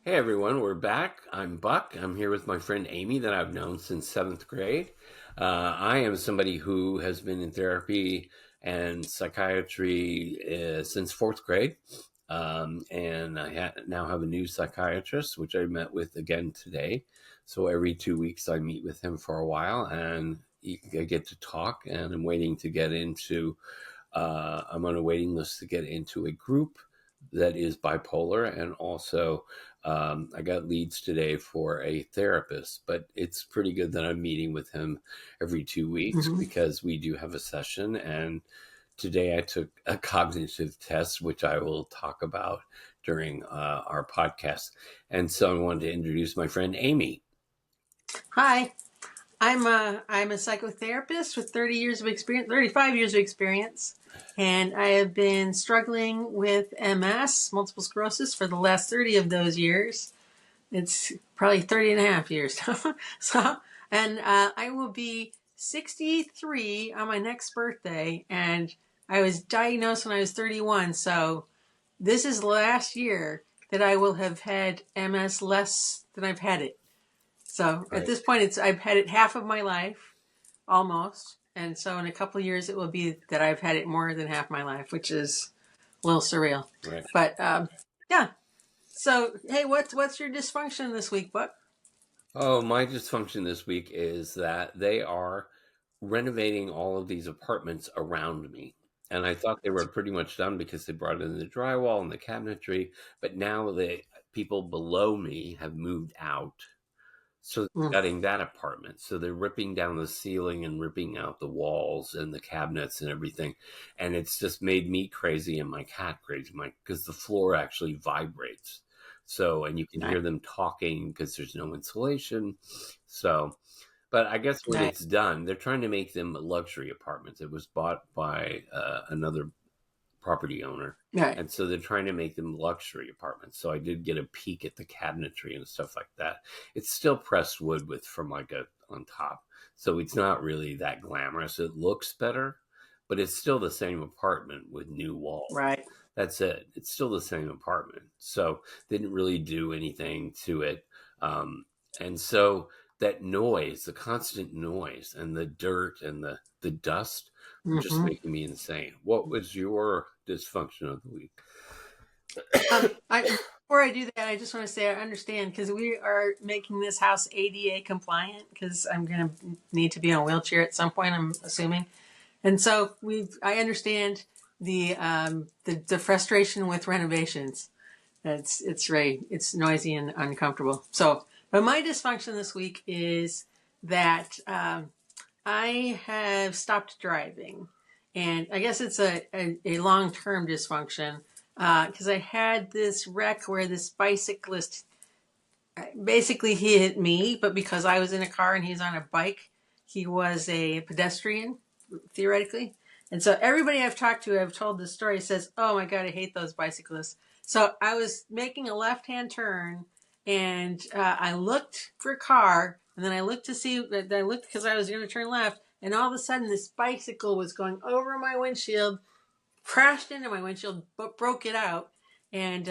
Hey everyone, we're back. I'm Buck. I'm here with my friend Amy that I've known since seventh grade. I am somebody who has been in therapy and psychiatry since fourth grade. And I now have a new psychiatrist, which I met with again today. So every 2 weeks I meet with him for a while and I get to talk. And I'm waiting to get into, I'm on a waiting list to get into a group that is bipolar, and also I got leads today for a therapist, but it's pretty good that I'm meeting with him every 2 weeks hmm because we do have a session. And today I took a cognitive test, which I will talk about during our podcast. And so I wanted to introduce my friend Amy. Hi, I'm a psychotherapist with 30 years of experience, 35 years of experience, and I have been struggling with MS, multiple sclerosis, for the last 30 of those years. It's probably 30 and a half years. so, and I will be 63 on my next birthday, and I was diagnosed when I was 31. So this is the last year that I will have had MS less than I've had it. So at Right, this point, I've had it half of my life, almost, and so in a couple of years, it will be that I've had it more than half my life, which is a little surreal. right. But yeah. So hey, what's your dysfunction this week, Buck? Oh, my dysfunction this week is that they are renovating all of these apartments around me. And I thought they were pretty much done because they brought in the drywall and the cabinetry, but now the people below me have moved out. So Mm, they're gutting that apartment. So they're ripping down the ceiling and ripping out the walls and the cabinets and everything. And it's just made me crazy and my cat crazy, because the floor actually vibrates. So, and you can right, hear them talking because there's no insulation. So, but I guess when right, it's done, they're trying to make them luxury apartments. It was bought by another property owner. right, And so they're trying to make them luxury apartments. So I did get a peek at the cabinetry and stuff like that. It's still pressed wood with Formica on top. So it's not really that glamorous. It looks better, but it's still the same apartment with new walls. right, That's it. It's still the same apartment. So they didn't really do anything to it. Um, and so that noise, the constant noise and the dirt and the dust were just hmm making me insane. What was your dysfunction of the week? I before I do that, I just want to say I understand because we are making this house ADA compliant because I'm going to need to be on a wheelchair at some point. I'm assuming. And so I understand the frustration with renovations. It's noisy and uncomfortable. So, but my dysfunction this week is that I have stopped driving, and I guess it's a long term dysfunction because I had this wreck where this bicyclist basically he hit me, but because I was in a car and he's on a bike, he was a pedestrian theoretically. And so everybody I've talked to, I've told this story, says, "Oh my God, I hate those bicyclists." So I was making a left-hand turn, and I looked for a car, and then I looked to see. I looked because I was going to turn left, and all of a sudden, this bicycle was going over my windshield, crashed into my windshield, broke it out, and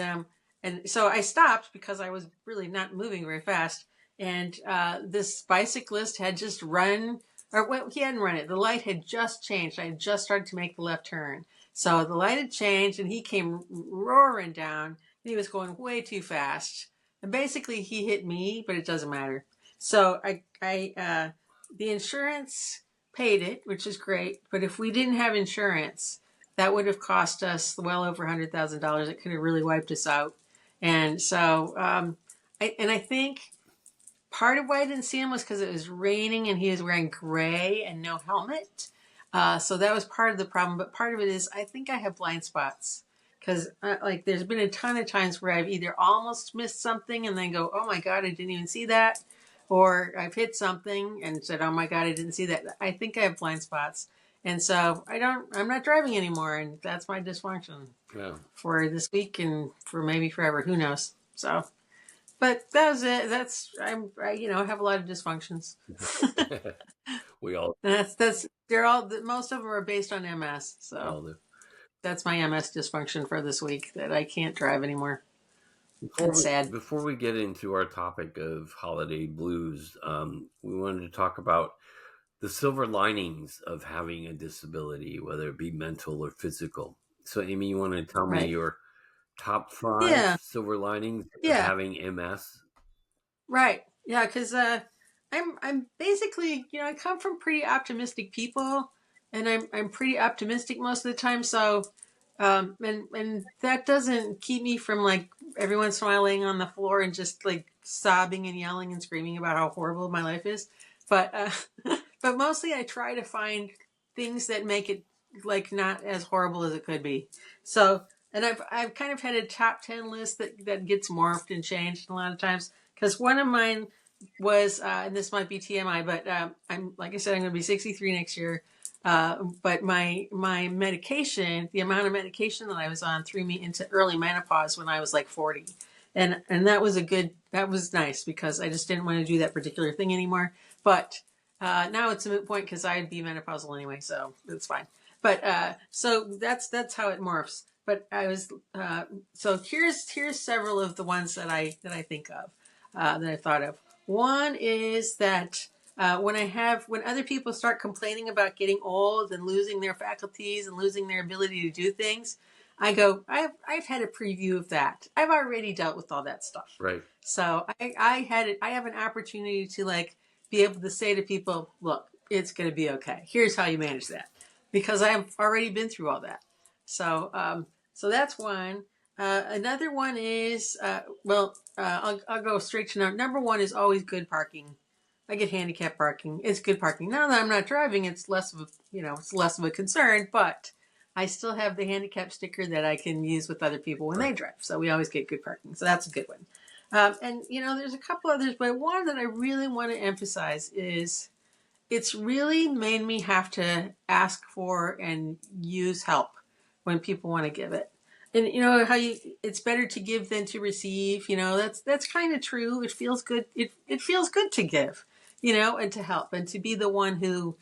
so I stopped because I was really not moving very fast. And this bicyclist had just run, or well, he hadn't run it. The light had just changed. I had just started to make the left turn, so the light had changed, and he came roaring down. And he was going way too fast, and basically he hit me, but it doesn't matter. So the insurance paid it, which is great. But if we didn't have insurance, that would have cost us well over $100,000. It could have really wiped us out. And so, I think part of why I didn't see him was because it was raining and he was wearing gray and no helmet. So that was part of the problem. But part of it is I think I have blind spots because like there's been a ton of times where I've either almost missed something and then go, "Oh my God, I didn't even see that," or I've hit something and said, "Oh my God, I didn't see that." I think I have blind spots. And so I'm not driving anymore. And that's my dysfunction Yeah. for this week and for maybe forever. Who knows? So, but that was it. I have a lot of dysfunctions. We all, And they're all, most of them are based on MS. So all do. that's my MS dysfunction for this week that I can't drive anymore. Before and we sad. before we get into our topic of holiday blues, we wanted to talk about the silver linings of having a disability, whether it be mental or physical. So, Amy, you want to tell me Right. your top five Yeah. silver linings of Yeah. having MS? Right. Yeah, because I'm basically, I come from pretty optimistic people, and I'm pretty optimistic most of the time. So, and that doesn't keep me from like every once in a while laying on the floor and just like sobbing and yelling and screaming about how horrible my life is. But but mostly I try to find things that make it like not as horrible as it could be. So, and I've kind of had a top 10 list that gets morphed and changed a lot of times because one of mine was, and this might be TMI, but I'm like I said, I'm going to be 63 next year. But my medication, the amount of medication that I was on, threw me into early menopause when I was like 40, and that was nice because I just didn't want to do that particular thing anymore. But now it's a moot point because I'd be menopausal anyway, so it's fine. But so that's how it morphs. But I was so here's several of the ones that I think of that I thought of. One is that when other people start complaining about getting old and losing their faculties and losing their ability to do things, I go, I've had a preview of that. I've already dealt with all that stuff. Right, So I have an opportunity to like be able to say to people, look, it's going to be okay. Here's how you manage that, because I've already been through all that. So so that's one. Another one is I'll go straight to number one is always good parking. I get handicap parking. It's good parking. Now that I'm not driving, it's less of a it's less of a concern, but I still have the handicap sticker that I can use with other people when they right, drive. So we always get good parking. So that's a good one. And there's a couple others, but one that I really want to emphasize is it's really made me have to ask for and use help when people want to give it. And how it's better to give than to receive. That's kind of true. It feels good. It feels good to give, and to help and to be the one who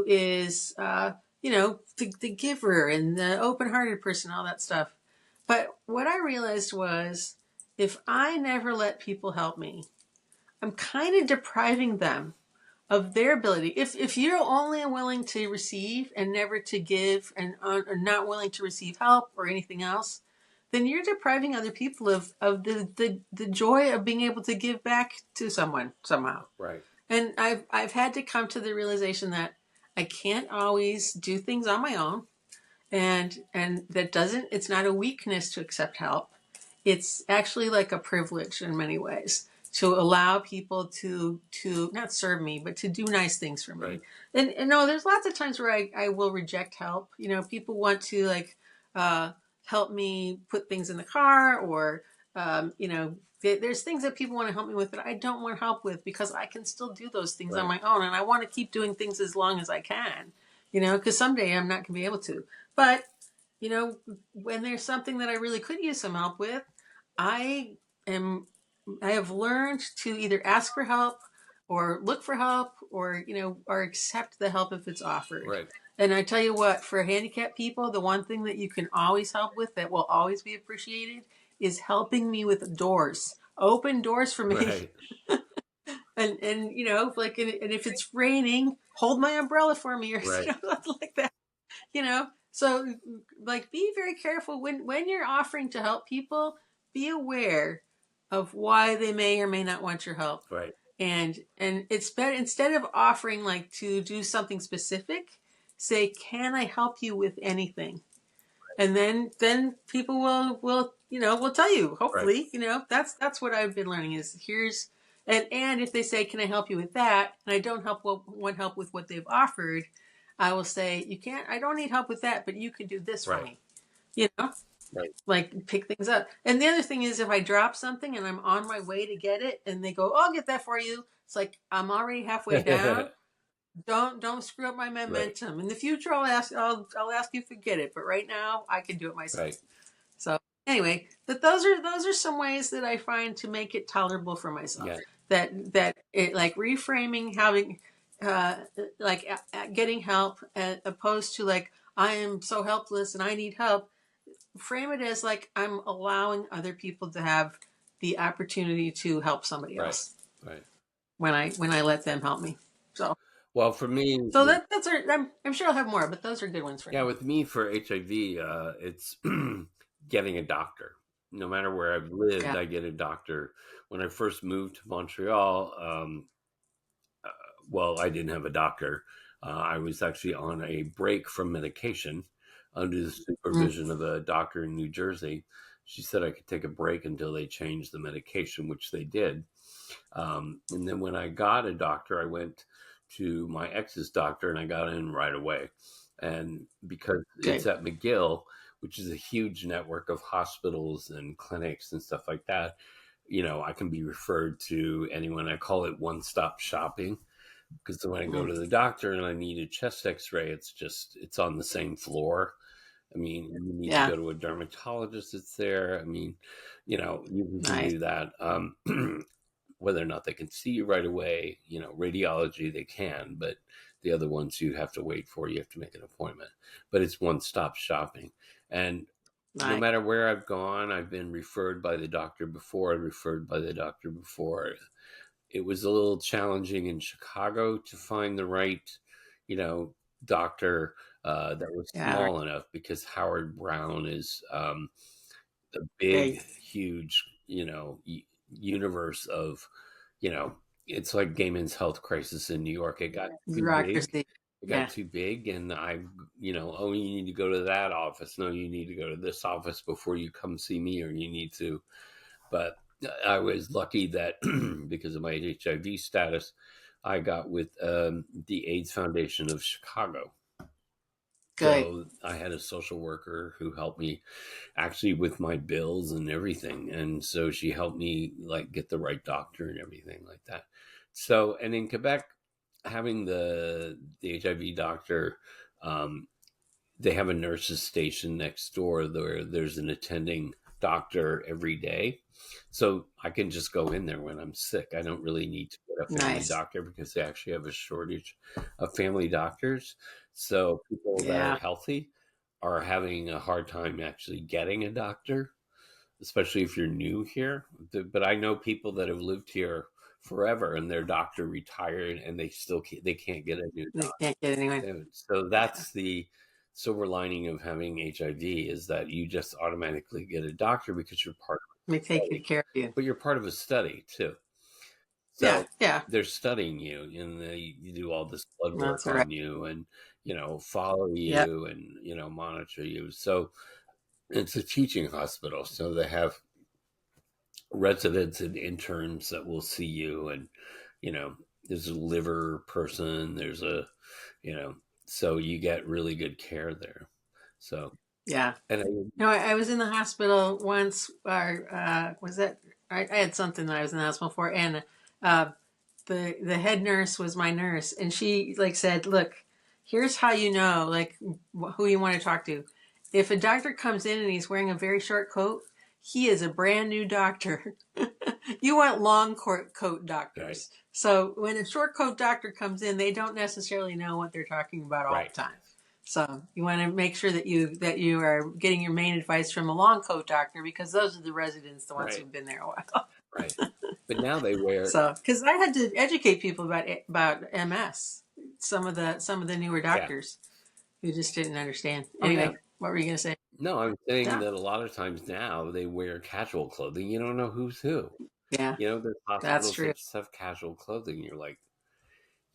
is the giver and the open-hearted person, all that stuff. But what I realized was if I never let people help me, I'm kind of depriving them of their ability. If you're only willing to receive and never to give, and are not willing to receive help or anything else, then you're depriving other people of the joy of being able to give back to someone somehow. right, And I've had to come to the realization that I can't always do things on my own, and that doesn't it's not a weakness to accept help. It's actually like a privilege in many ways to allow people to not serve me but to do nice things for me. right, And no, there's lots of times where I will reject help. People want to like uh help me put things in the car, or there's things that people want to help me with that I don't want help with because I can still do those things on right, my own, and I want to keep doing things as long as I can, because someday I'm not going to be able to. But you know, when there's something that I really could use some help with, I am I have learned to either ask for help or look for help, or accept the help if it's offered. right, And I tell you what, for handicapped people, the one thing that you can always help with that will always be appreciated is helping me with doors. Open doors for me. right, And like and if it's raining, hold my umbrella for me or right, something like that. So like be very careful when you're offering to help people. Be aware of why they may or may not want your help, right, and it's better, instead of offering like to do something specific, say, can I help you with anything? And then people will tell you, right, hopefully. That's what I've been learning is here's and if they say, can I help you with that, and I don't want help with what they've offered, I will say, you can't I don't need help with that, but you can do this for right, me. you know right. like pick things up. And the other thing is, if I drop something and I'm on my way to get it and they go, oh, I'll get that for you, it's like I'm already halfway down. Don't screw up my Right, momentum. In the future, I'll ask you to forget it, but right now I can do it myself. right. So anyway, but those are some ways that I find to make it tolerable for myself. Yeah, That it like reframing, having uh like getting help, as opposed to like I am so helpless and I need help. Frame it as like I'm allowing other people to have the opportunity to help somebody Right. else Right. when I let them help me. So Well, for me, so that's our, I'm sure I'll have more, but those are good ones for yeah, now. with me for HIV, it's getting a doctor. No matter where I've lived, Yeah. I get a doctor. When I first moved to Montreal, uh, well, I didn't have a doctor. I was actually on a break from medication under the Mm, supervision of a doctor in New Jersey. She said I could take a break until they changed the medication, which they did. And then when I got a doctor, I went to my ex's doctor and I got in right away. And because it's good. at McGill, which is a huge network of hospitals and clinics and stuff like that, I can be referred to anyone. I call it one stop shopping because when I go Mm, to the doctor and I need a chest x ray, it's on the same floor. I mean, you need to yeah. go to a dermatologist, it's there. I mean, you can Nice. do that. Whether or not they can see you right away, radiology they can, but the other ones you have to wait for. You have to make an appointment. But it's one stop shopping. And no Nice. matter where I've gone, I've been referred by the doctor before. I referred by the doctor before. It was a little challenging in Chicago to find the right, you know, doctor that was Yeah. Right. small enough because Howard Brown is a big, Big huge, universe of, you know, it's like Gaiman's health crisis in New York. It got too big. bureaucracy. It got Yeah. too big, and oh, you need to go to that office. No, you need to go to this office before you come see me, or you need to. But I was lucky that because of my HIV status, I got with the AIDS Foundation of Chicago. Good. So I had a social worker who helped me actually with my bills and everything. And so she helped me like get the right doctor and everything like that. So, and in Quebec, having the HIV doctor, um, they have a nurse's station next door where there's an attending doctor every day. So I can just go in there when I'm sick. I don't really need to get a family Nice. doctor because they actually have a shortage of family doctors. So people that are Yeah. healthy are having a hard time actually getting a doctor, especially if you're new here. But I know people that have lived here forever and their doctor retired and they can't get a new They can't get anyone. doctor. So Yeah. that's the silver lining of having HIV is that you just automatically get a doctor because you're part of They a take good study, care of you. but you're part of a study too. Yeah. So Yeah. they're studying you and you do all this blood That's work all right. on you and, follow Yep. you and, monitor you. So it's a teaching hospital. So they have residents and interns that will see you and there's a liver person, there's a you know so you get really good care there. So Yeah. and No, I was in the hospital once. Or was that? I had something that I was in the hospital for, and uh, the head nurse was my nurse, and she like said, "Look, here's how you know like who you want to talk to. If a doctor comes in and he's wearing a very short coat, he is a brand new doctor. You want long coat right, doctors. So when a short coat doctor comes in, they don't necessarily know what they're talking about all right, the time. So you want to make sure that you are getting your main advice from a long coat doctor because those are the residents, the ones right, who've been there a while. right. But now they wear, So because I had to educate people about MS, some of the newer yeah. doctors who just didn't understand. Oh yeah. Anyway, what were you gonna say? No, I'm saying Yeah, that a lot of times now they wear casual clothing. You don't know who's who. yeah, There's that's hospitals true. that just have casual clothing. You're like,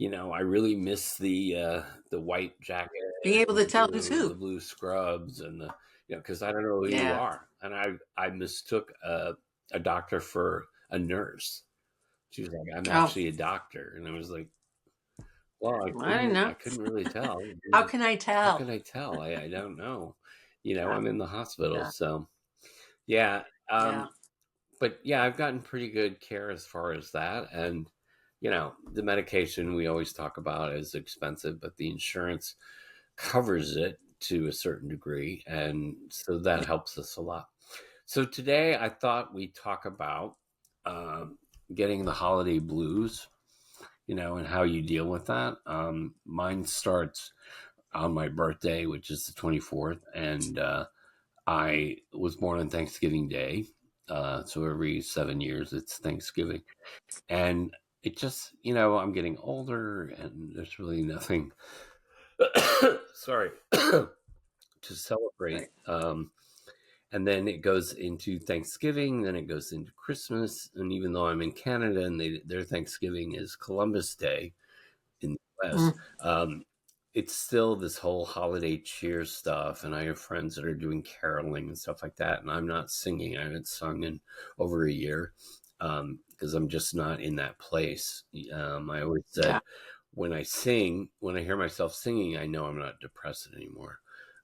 I really miss the white jacket Being able and to the tell who's blue who. the blue scrubs and because I don't know who you Yeah. are. And I mistook a doctor for a nurse. She was like, I'm Oh, actually a doctor, and I was like, well, I don't know. I couldn't really tell. How can I How tell? can I tell? I don't know. Yeah, I'm in the hospital, yeah, so yeah. yeah, But yeah, I've gotten pretty good care as far as that. And, the medication we always talk about is expensive, but the insurance covers it to a certain degree. And so that helps us a lot. So today I thought we'd talk about um, getting the holiday blues, and how you deal with that. Mine starts on my birthday, which is the 24th. And I was born on Thanksgiving Day. So every 7 years, it's Thanksgiving. And it just, I'm getting older and there's really nothing, sorry, to celebrate. Right. And then it goes into Thanksgiving, then it goes into Christmas. And even though I'm in Canada and their Thanksgiving is Columbus Day in the US, Mm, it's still this whole holiday cheer stuff. And I have friends that are doing caroling and stuff like that. And I'm not singing. I haven't sung in over a year because I'm just not in that place. I always yeah. said when I sing, when I hear myself singing, I know I'm not depressed anymore.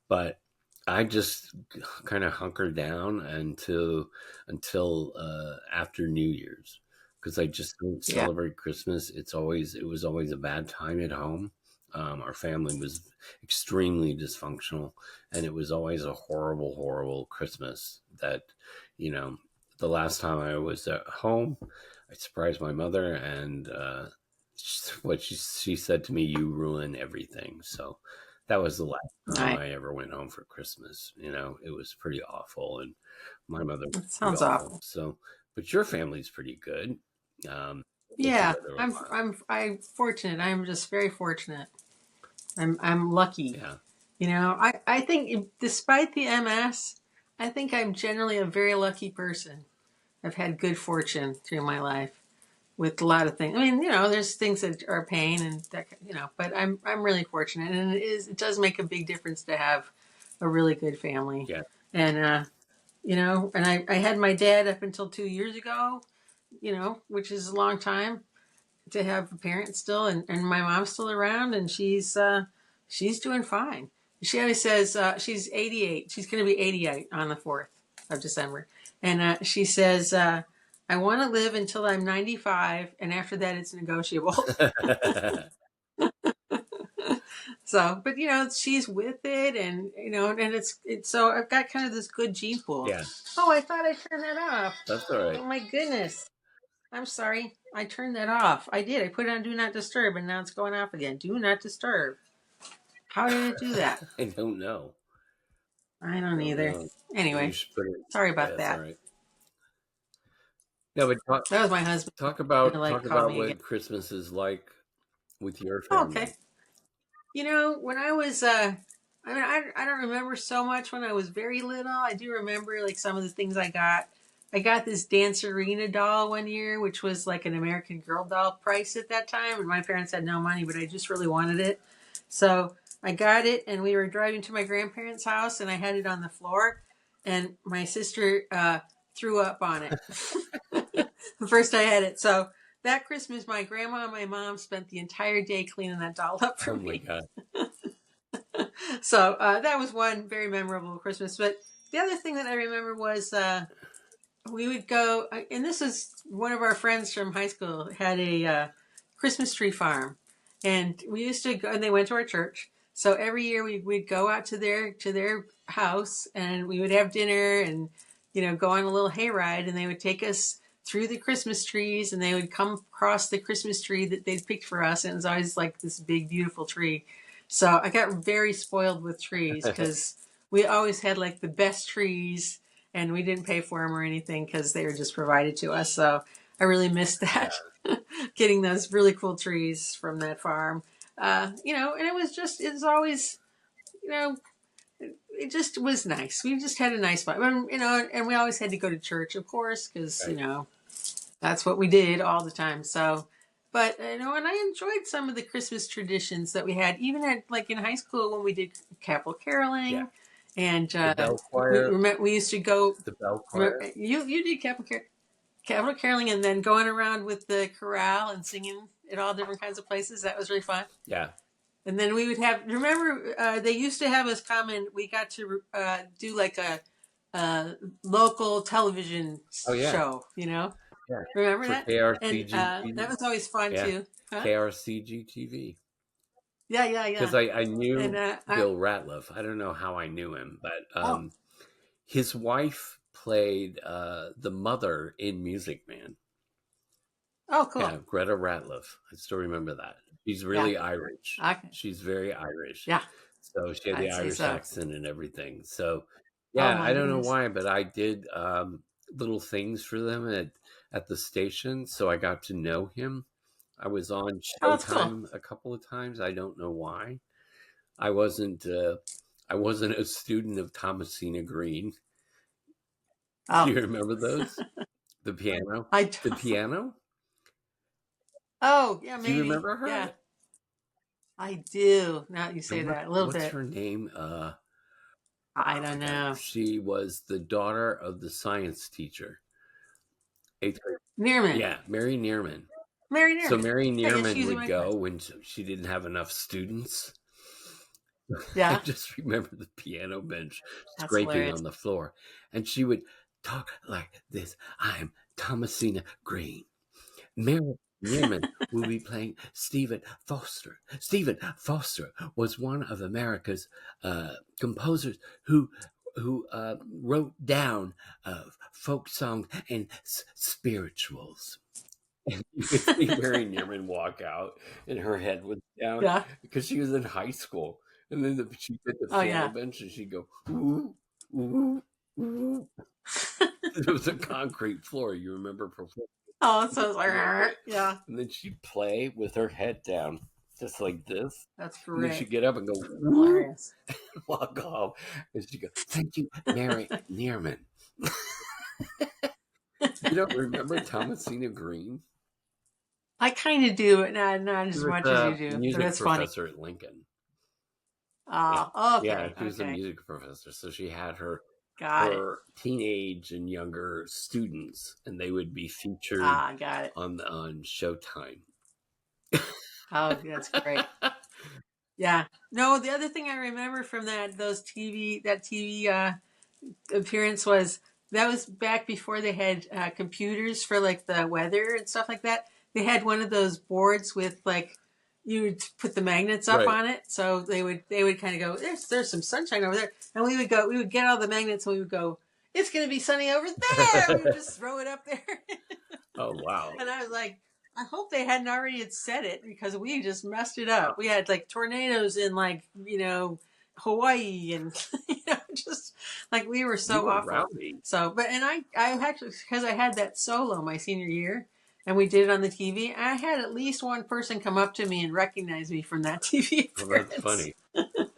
But I just kind of hunker down until after New Year's because I just don't Yeah. celebrate Christmas. It was always a bad time at home. Our family was extremely dysfunctional, and it was always a horrible, horrible Christmas. That you know, the last time I was at home, I surprised my mother, and what she said to me, "You ruin everything." So that was the last time Nice. I ever went home for Christmas. It was pretty awful, and my mother was That pretty sounds awful. awful. So, but your family's pretty good. Get Yeah, together a lot. I'm fortunate. I'm just very fortunate. I'm lucky. Yeah, I think despite the MS, I think I'm generally a very lucky person. I've had good fortune through my life with a lot of things. I mean, there's things that are pain and that, but I'm really fortunate, and it does make a big difference to have a really good family. yeah, And and I had my dad up until 2 years ago, which is a long time to have a parent still, and my mom's still around, and she's doing fine. She always says she's 88. She's going to be 88 on the 4th of December, and she says, "I want to live until I'm 95, and after that, it's negotiable." So, but she's with it, and and it's so I've got kind of this good gene pool. yeah. Oh, I thought I turned that off. That's all right. Oh my goodness. I'm sorry. I turned that off. I did. I put it on Do Not Disturb, and now it's going off again. Do Not Disturb. How did it do that? I don't know. I I don't don't either. know. Maybe you Anyway, should put it. sorry Yeah, about that's all that. right. No, but That was my husband trying to like talk call about me again. what Christmas is like with your Oh, family. okay. When I was, I mean, I don't remember so much when I was very little. I do remember like some of the things I got. I got this Dancerina doll one year, which was like an American Girl doll price at that time, and my parents had no money, but I just really wanted it. So I got it, and we were driving to my grandparents' house, and I had it on the floor, and my sister threw up on it. The first I had it. So that Christmas, my grandma and my mom spent the entire day cleaning that doll up for Oh my me. god. So that was one very memorable Christmas. But the other thing that I remember was we would go, and this is one of our friends from high school had a Christmas tree farm, and we used to go, and they went to our church. So every year we'd go out to their house, and we would have dinner, and go on a little hayride, and they would take us through the Christmas trees, and they would come across the Christmas tree that they'd picked for us, and it was always like this big, beautiful tree. So I got very spoiled with trees because we always had like the best trees, and we didn't pay for them or anything because they were just provided to us. So I really missed Yeah, that, getting those really cool trees from that farm. And it's always, you know, it just was nice. We just had a nice vibe, and we always had to go to church, of course, because right. that's what we did all the time. So, but and I enjoyed some of the Christmas traditions that we had, even at like in high school when we did capital Yeah. caroling, and The bell we choir, we used to go. the bell choir. Remember, you did capital caroling, and then going around with the chorale and singing at all different kinds of places. That was really fun. Yeah. And then we would have. Remember, they used to have us come and we got to do like a local television Oh yeah. show. Yeah. Remember For that? And KRCG that TV. was always fun Yeah. too. Huh? KRCG TV. Yeah, yeah, Because yeah. I And knew Bill Ratliff. I don't know how I knew him, but oh, his wife played the mother in Music Man. oh, cool. Yeah, Greta Ratliff. I still remember that. She's Yeah. really Irish. Okay. She's very Irish. Yeah, So she had the I'd say Irish so. accent and everything. So Oh yeah, my I don't know goodness. why, but I did. little things for them at the station, so I got to know him. I was on Oh, that's cool. Showtime a couple of times. I don't know why. I wasn't. I wasn't a student of Thomasina Green. Do Oh, you remember those? The piano. I The don't. piano. Oh, yeah, Do you maybe. remember Yeah, her? I do. Now you say And that a little what's bit. her name? I I don't forgot. know. She was the daughter of the science teacher. Eighth grade. Nearman. Yeah, Mary Nearman. Mary So Nearman. Mary Yeah, yeah, Nearman she's in would my go class. when she didn't have enough students. I Yeah, just remember the piano bench that's scraping hilarious. on the floor, and she would talk like this. I'm Thomasina Green. Mary Nearman will be playing Stephen Foster. Stephen Foster was one of America's composers who wrote down folk songs and spirituals. And you could see Mary Nearman walk out, and her head was down Yeah. because she was in high school. And then she hit the Oh, piano yeah. bench, and she'd go ooh ooh ooh. It was a concrete floor. You remember performing Oh, it sounds a little like, bit, yeah, and then she'd play with her head down, just like this. that's And then great. she'd get up and go woo, Hilarious. and walk off. And she'd go, "Thank you, Mary Nearman." You don't remember Thomasina Green? I kind of do, but not She as was much as you a do, but music that's funny. professor at Lincoln. Yeah. Oh, Yeah, okay, she was a okay. music professor. So she had Got it. her teenage and younger students, and they would be featured Got it. on Showtime. Oh, that's great. Yeah. No, the other thing I remember from that TV appearance was that was back before they had computers for like the weather and stuff like that. They had one of those boards with like you would put the magnets up Right. on it, so they would kind of go there's some sunshine over there, and we would get all the magnets and we would go it's gonna be sunny over there. We would just throw it up there, Oh wow. and I was like. I hope they hadn't already had said it because we just messed it up. Wow. We had like tornadoes in like, Hawaii and just like we were You so were awful. rowdy. So, but and I actually because I had that solo my senior year and we did it on the TV. I had at least one person come up to me and recognize me from that TV Well, that's appearance. funny.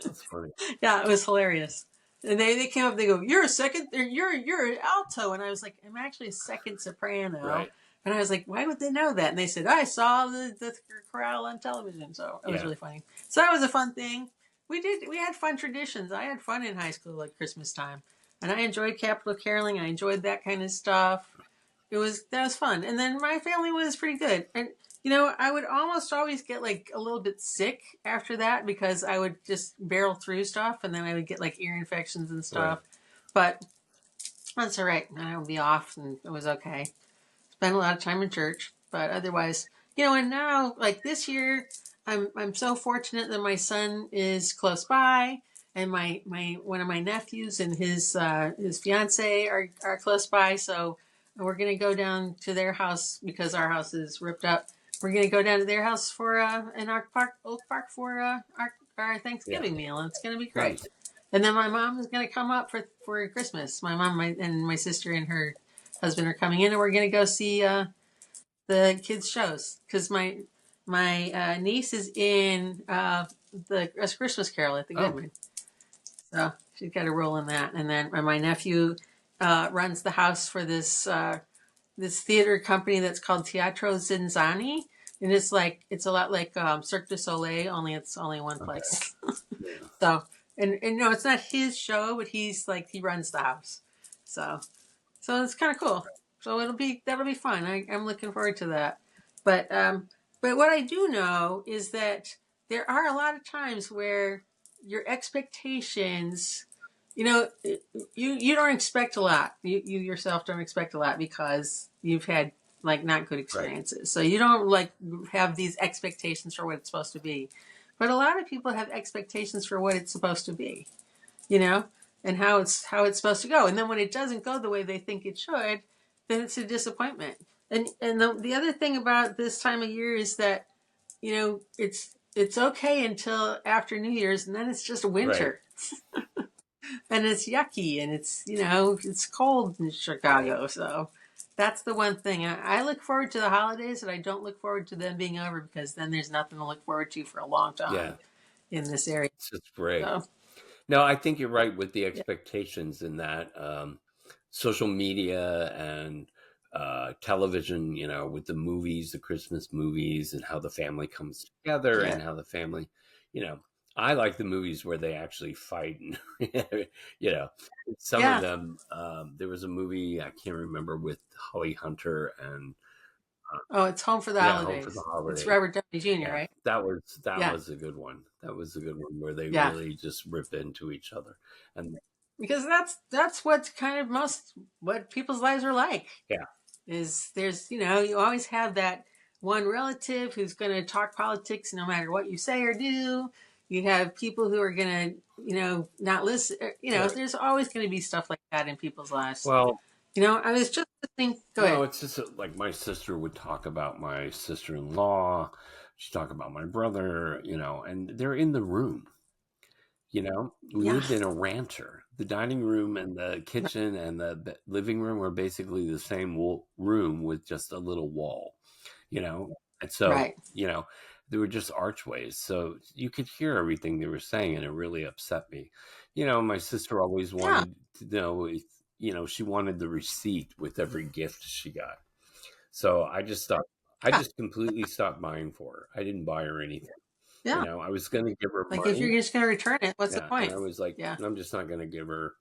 That's funny. Yeah, it was hilarious. And they came up, they go, "You're a second, or you're an alto," and I was like, "I'm actually a second soprano." Right. And I was like, "Why would they know that?" And they said, "I saw the chorale on television," so it was Yeah. really funny. So that was a fun thing. We had fun traditions. I had fun in high school, like Christmas time, and I enjoyed Capital Caroling. I enjoyed that kind of stuff. That was fun. And then my family was pretty good. And I would almost always get like a little bit sick after that because I would just barrel through stuff and then I would get like ear infections and Right. stuff. But that's all right. I would be off and it was okay. Spent a lot of time in church, but otherwise, and now like this year, I'm so fortunate that my son is close by, and my one of my nephews and his fiance are close by, so we're gonna go down to their house because our house is ripped up. We're gonna go down to their house for in Oak Park for our Yeah. Thanksgiving meal, and it's gonna be great. Nice. And then my mom is gonna come up for Christmas. My mom, and my sister and her husband are coming in, and we're gonna go see the kids shows because my niece is in the Christmas Carol at the Oh, Goodman, so she's got a role in that. And then my nephew runs the house for this theater company that's called Teatro Zinzani, and it's a lot like Cirque du Soleil, only it's only one okay. place. Yeah. So and no, it's not his show, but he runs the house. So it's kind of cool. So that'll be fun. I'm looking forward to that. But what I do know is that there are a lot of times where your expectations, you don't expect a lot. You yourself don't expect a lot because you've had like not good Right. experiences. So you don't like have these expectations for what it's supposed to be. But a lot of people have expectations for what it's supposed to be you know, and how it's supposed to go. And then when it doesn't go the way they think it should, then it's a disappointment. And the other thing about this time of year is that it's okay until after New Year's, and then it's just Right. winter. and it's yucky, and it's it's cold in Chicago, so that's the one thing. I look forward to the holidays, and I don't look forward to them being over because then there's nothing to look forward to for a long time Yeah, in this area. it's just great. So No, I think you're right with the yeah, expectations in that social media and television, with the movies, the Christmas movies, and how the family comes together yeah, and how the family, you know, I like the movies where they actually fight. And, you know, some of yeah. them, there was a movie, I can't remember, with Holly Hunter and, Oh, it's Home for the yeah, Home for the Holidays. It's Holiday. Robert Downey Jr., Yeah, right? that Yeah, was a good one. That was a good one where they yeah. really just rip into each other. And Because that's what's kind of most what people's lives are like. yeah, Is there's you always have that one relative who's going to talk politics no matter what you say or do. You have people who are going to not listen. right. There's always going to be stuff like that in people's lives. Well, I was just listening. Go no, ahead. it's just like my sister would talk about my sister-in-law. She'd talk about my brother, and they're in the room. We Yeah, lived in a rancher. The dining room and the right, kitchen and the living room were basically the same room with just a little wall, you know? And so, right. there were just archways. So you could hear everything they were saying, and it really upset me. My sister always Yeah, wanted to know if, she wanted the receipt with every gift she got. So I yeah, just completely stopped buying for her. I didn't buy her anything. yeah. I was going to give her Like if you're money. just going to return it, what's the Yeah. And point? I was like, Yeah, I'm just not going to give her,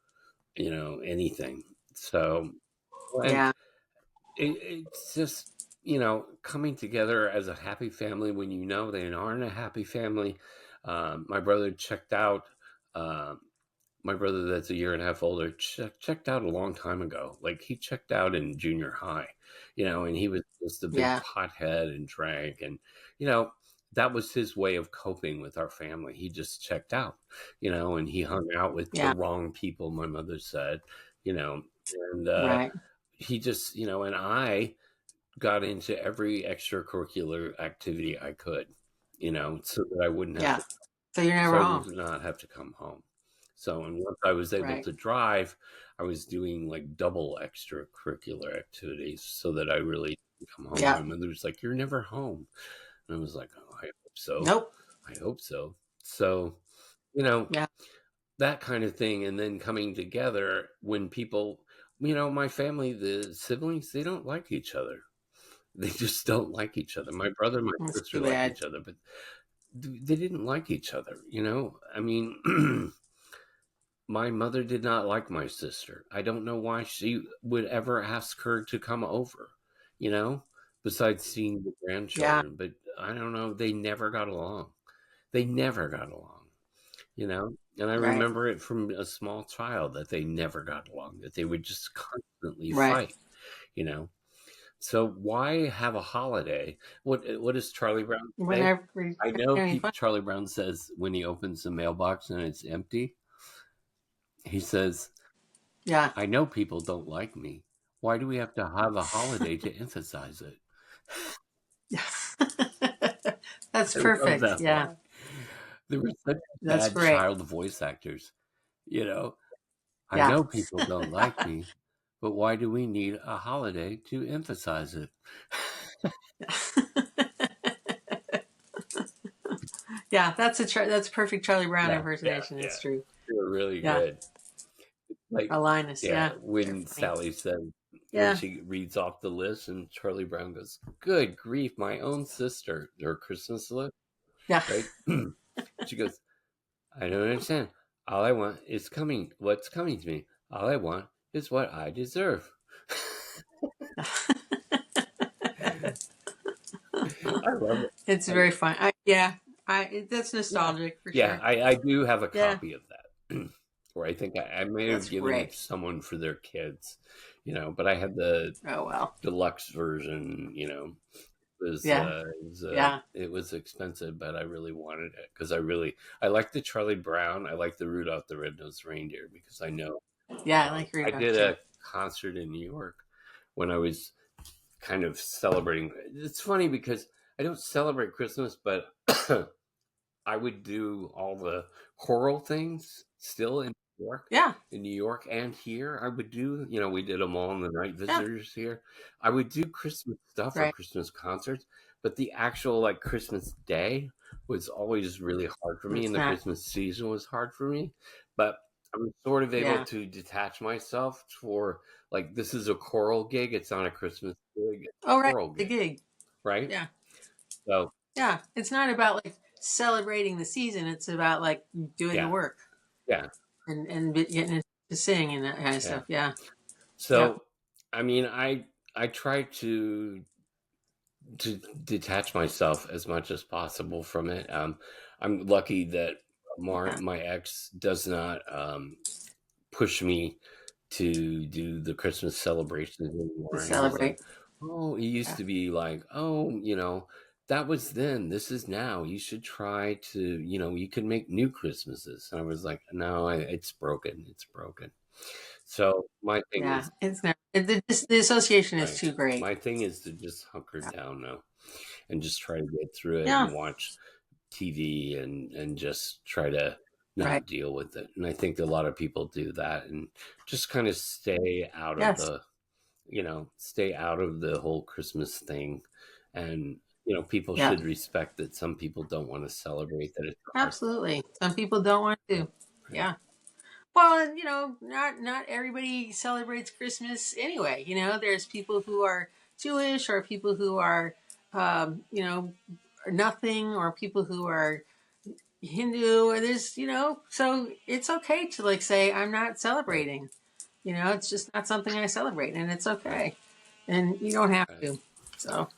anything. So, and yeah, it's just, coming together as a happy family when they aren't a happy family. My brother checked out. Um, my brother, that's a year and a half older, checked out a long time ago. Like he checked out in junior high, and he was just a big yeah, pothead and drank, and you know that was his way of coping with our family. He just checked out, and he hung out with the yeah. wrong people. My mother said, you know, and Right. he just, and I got into every extracurricular activity I could, so that I wouldn't have Yeah. to So you're so never I home. would not have to come home. So, and once I was able Right. to drive, I was doing like double extracurricular activities so that I really didn't come home. Yeah. My mother was like, "You're never home," and I was like, "Oh, I hope so. Nope. I hope so." So, you know, Yeah. that kind of thing, and then coming together when people, my family, the siblings, they don't like each other. They just don't like each other. My brother and my That's sister too like bad. each other, but they didn't like each other. I mean, my mother did not like my sister. I don't know why she would ever ask her to come over, you know, besides seeing the Yeah. grandchildren. But I don't know. They never got along. They never got along. And I Right. remember it from a small child that they never got along, that they would just constantly Right. fight, you know. So why have a holiday? What does Charlie Brown say? Whenever you're I know having fun. Charlie Brown says when he opens the mailbox and it's empty, he says, Yeah. I know people don't like me. Why do we have to have a holiday to emphasize it? That's I love perfect. that Yeah. line. There were such That's bad great. child voice actors. You know, I Yeah. know people don't like me, but why do we need a holiday to emphasize it? Yeah. That's a perfect Charlie Brown Yeah, yeah, impersonation. yeah. It's true. They were really Yeah. good. Like, A Linus. yeah, Yeah. They're when funny. Sally said, when Yeah. she reads off the list and Charlie Brown goes, Good grief, my own sister, her Christmas list, Yeah. right? She goes, I don't understand. All I want is what's coming to me. All I want is what I deserve. I love it. It's I, very fun. Yeah. That's yeah. nostalgic for Yeah, sure. I do have a Yeah. copy of that. Where I think I may have That's given it great. to someone for their kids, but I had the Oh well. deluxe version. Yeah. Yeah. It was expensive, but I really wanted it because I like the Charlie Brown. I like the Rudolph the Red-Nosed Reindeer because I know Yeah. I like I Rudolph did too. a concert in New York when I was kind of celebrating. It's funny because I don't celebrate Christmas, but I would do all the choral things still in York. Yeah. In New York and here, I would do, we did them all in the night Yeah. visitors here. I would do Christmas stuff or Right. Christmas concerts, but the actual like Christmas day was always really hard for me, and It's the not. Christmas season was hard for me. But I'm sort of able Yeah. to detach myself for like this is a choral gig. It's not a Christmas gig, it's Oh, a right. choral The gig, gig. right? Yeah. So Yeah. It's not about like celebrating the season. It's about like doing the yeah, work yeah, and getting it to sing and that kind of yeah. stuff. Yeah. Yeah. So I mean, I try to detach myself as much as possible from it. I'm lucky that Yeah. my ex does not push me to do the Christmas celebrations To anymore. He was like, celebrate. "Oh, he used Yeah. to be like, oh, that was then. This is now. You should try to, you can make new Christmases." And I was like, "No, it's broken. It's broken." So my thing Yeah. is, It's never, the association is right. too great. My thing is to just hunker Yeah. down now and just try to get through it Yeah. and watch TV and just try to Right. not deal with it. And I think a lot of people do that and just kind of stay out of Yes. stay out of the whole Christmas thing. And people Yeah. should respect that some people don't want to celebrate that it's hard. Absolutely. Some people don't want Right. to. Right. Yeah. Well, and not everybody celebrates Christmas anyway. There's people who are Jewish, or people who are, nothing, or people who are Hindu, or so it's okay to like say I'm not Right. celebrating. It's just not something I celebrate, and it's Right. okay, and you don't have Right. to. So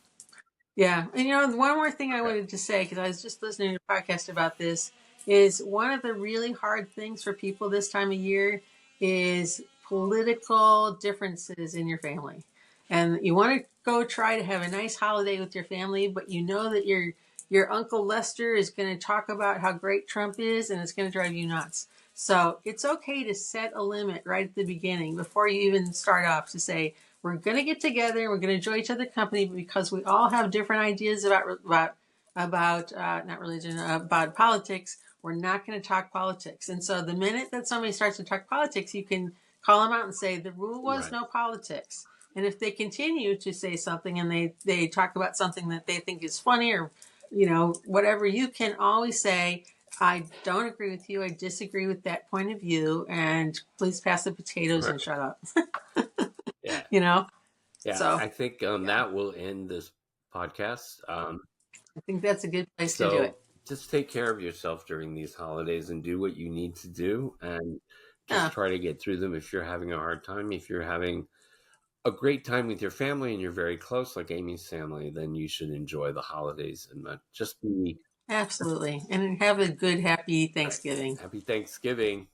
yeah, and one more thing I Okay. wanted to say, because I was just listening to a podcast about this, is one of the really hard things for people this time of year is political differences in your family, and you want to go try to have a nice holiday with your family, but you know that your Uncle Lester is going to talk about how great Trump is, and it's going to drive you nuts. So it's okay to set a limit right at the beginning before you even start off to say, we're going to get together, we're going to enjoy each other's company, because we all have different ideas about not religion, about politics. We're not going to talk politics. And so the minute that somebody starts to talk politics, you can call them out and say the rule was Right. no politics. And if they continue to say something, and they talk about something that they think is funny, or whatever, you can always say, I don't agree with you, I disagree with that point of view, and please pass the potatoes and Right. shut up. Yeah. you know Yeah. so I think yeah, that will end this podcast. I think that's a good place to do it. So just take care of yourself during these holidays and do what you need to do and just Yeah, try to get through them. If you're having a hard time, if you're having a great time with your family and you're very close, like Amy's family, then you should enjoy the holidays and not just be absolutely, and have a good happy right. Thanksgiving. Happy Thanksgiving.